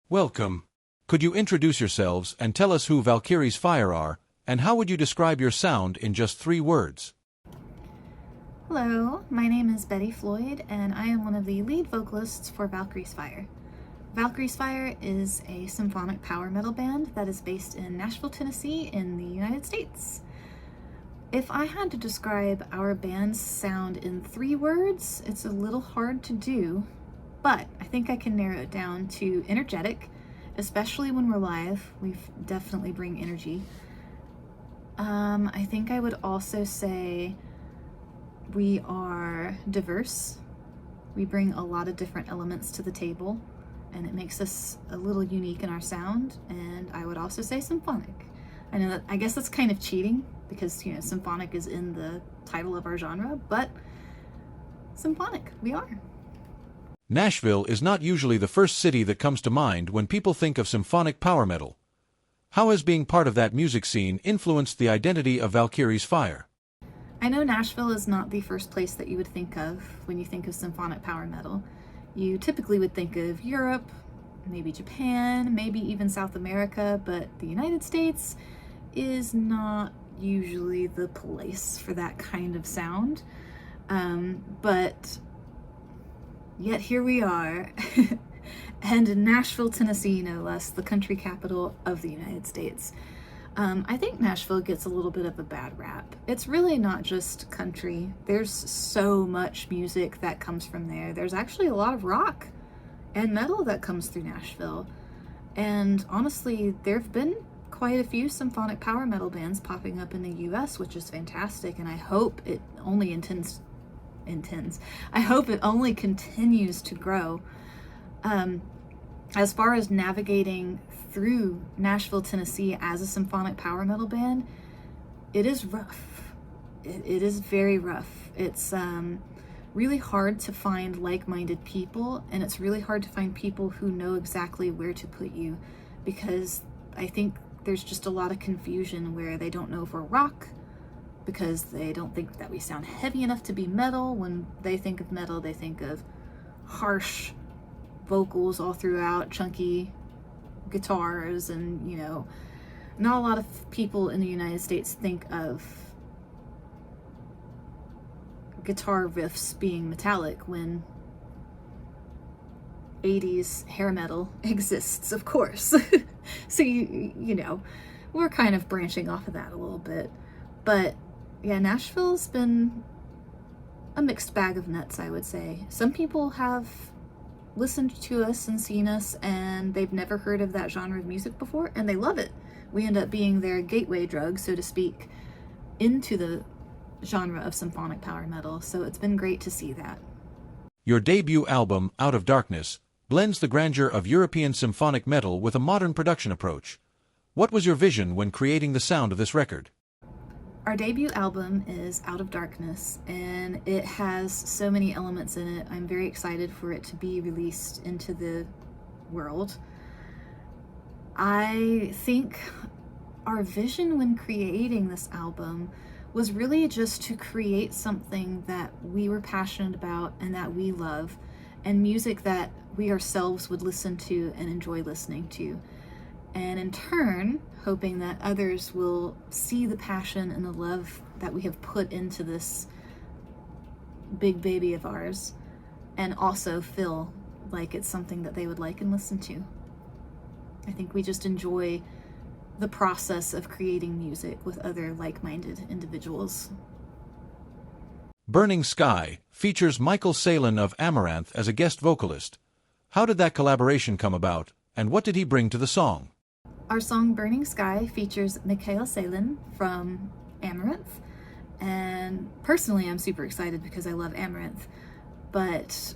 Welcome. Could you introduce yourselves and tell us who Valkyrie's Fire are, and how would you describe your sound in just 3 words? Hello, my name is Betty Floyd, and I am one of the lead vocalists for Valkyrie's Fire. Valkyrie's Fire is a symphonic power metal band that is based in Nashville, Tennessee in the United States. If I had to describe our band's sound in 3 words, it's a little hard to do, but I think I can narrow it down to energetic, especially when we're live. We definitely bring energy. I think I would also say we are diverse. We bring a lot of different elements to the table, and it makes us a little unique in our sound. And I would also say symphonic. I guess that's kind of cheating because, symphonic is in the title of our genre, but symphonic, we are. Nashville is not usually the first city that comes to mind when people think of symphonic power metal. How has being part of that music scene influenced the identity of Valkyrie's Fire? I know Nashville is not the first place that you would think of when you think of symphonic power metal. You typically would think of Europe, maybe Japan, maybe even South America, but the United States is not usually the place for that kind of sound. But yet here we are, and in Nashville, Tennessee, no less, the country capital of the United States. I think Nashville gets a little bit of a bad rap. It's really not just country. There's so much music that comes from there. There's actually a lot of rock and metal that comes through Nashville. And honestly, there have been quite a few symphonic power metal bands popping up in the US, which is fantastic, and I hope it only I hope it only continues to grow. As far as navigating through Nashville, Tennessee as a symphonic power metal band, it is rough. It is very rough. It's really hard to find like-minded people, and it's really hard to find people who know exactly where to put you, because I think there's just a lot of confusion where they don't know if we're rock, because they don't think that we sound heavy enough to be metal. When they think of metal, they think of harsh vocals all throughout, chunky guitars, and not a lot of people in the United States think of guitar riffs being metallic when 80s hair metal exists, of course. So we're kind of branching off of that a little bit. But yeah, Nashville's been a mixed bag of nuts, I would say. Some people have listened to us and seen us, and they've never heard of that genre of music before, and they love it. We end up being their gateway drug, so to speak, into the genre of symphonic power metal, so it's been great to see that. Your debut album, Out of Darkness, blends the grandeur of European symphonic metal with a modern production approach. What was your vision when creating the sound of this record? Our debut album is Out of Darkness, and it has so many elements in it. I'm very excited for it to be released into the world. I think our vision when creating this album was really just to create something that we were passionate about and that we love, and music that we ourselves would listen to and enjoy listening to. And in turn, hoping that others will see the passion and the love that we have put into this big baby of ours, and also feel like it's something that they would like and listen to. I think we just enjoy the process of creating music with other like-minded individuals. Burning Sky features Mikael Sehlin of Amaranth as a guest vocalist. How did that collaboration come about, and what did he bring to the song? Our song Burning Sky features Mikael Sehlin from Amaranth, and personally I'm super excited because I love Amaranth, but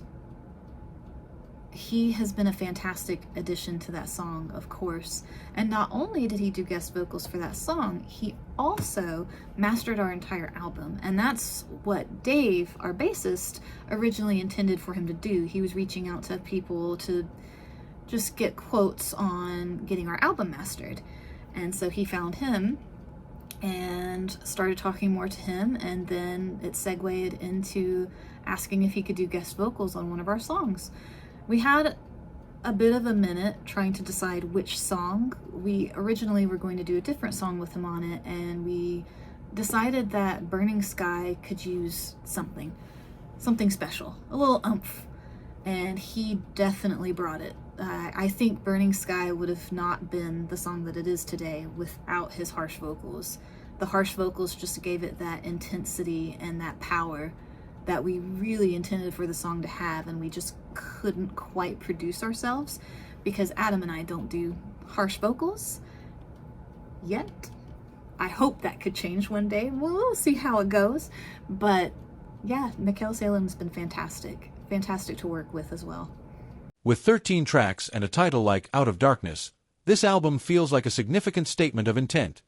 he has been a fantastic addition to that song, of course. And not only did he do guest vocals for that song, he also mastered our entire album, and that's what Dave, our bassist, originally intended for him to do. He was reaching out to people to just get quotes on getting our album mastered. And so he found him and started talking more to him, and then it segued into asking if he could do guest vocals on one of our songs. We had a bit of a minute trying to decide which song. We originally were going to do a different song with him on it, and we decided that Burning Sky could use something special, a little oomph, and he definitely brought it. I think Burning Sky would have not been the song that it is today without his harsh vocals. The harsh vocals just gave it that intensity and that power that we really intended for the song to have, and we just couldn't quite produce ourselves because Adam and I don't do harsh vocals yet. I hope that could change one day. We'll see how it goes. But yeah, Mikael Sehlin's been fantastic. Fantastic to work with as well. With 13 tracks and a title like Out of Darkness, this album feels like a significant statement of intent.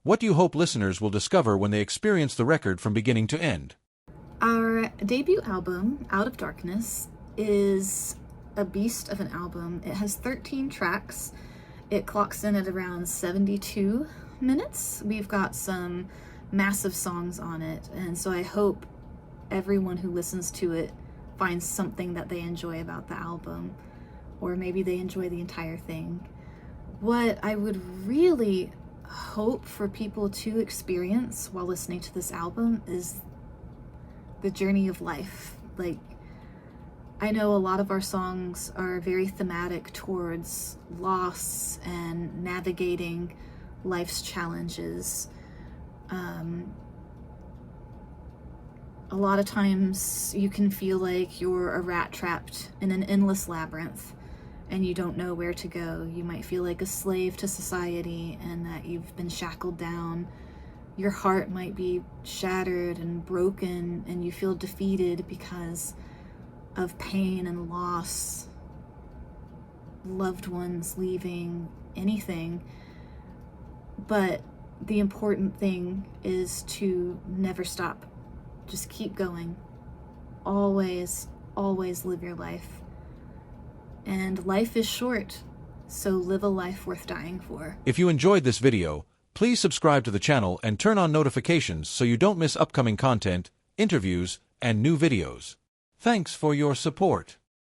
What do you hope listeners will discover when they experience the record from beginning to end? Our debut album, Out of Darkness, is a beast of an album. It has 13 tracks. It clocks in at around 72 minutes. We've got some massive songs on it, and so I hope everyone who listens to it finds something that they enjoy about the album, or maybe they enjoy the entire thing. What I would really hope for people to experience while listening to this album is the journey of life. Like, I know a lot of our songs are very thematic towards loss and navigating life's challenges. A lot of times you can feel like you're a rat trapped in an endless labyrinth and you don't know where to go. You might feel like a slave to society and that you've been shackled down. Your heart might be shattered and broken, and you feel defeated because of pain and loss, loved ones leaving, anything. But the important thing is to never stop. Just keep going. Always, always live your life. And life is short, so live a life worth dying for. If you enjoyed this video, please subscribe to the channel and turn on notifications so you don't miss upcoming content, interviews, and new videos. Thanks for your support.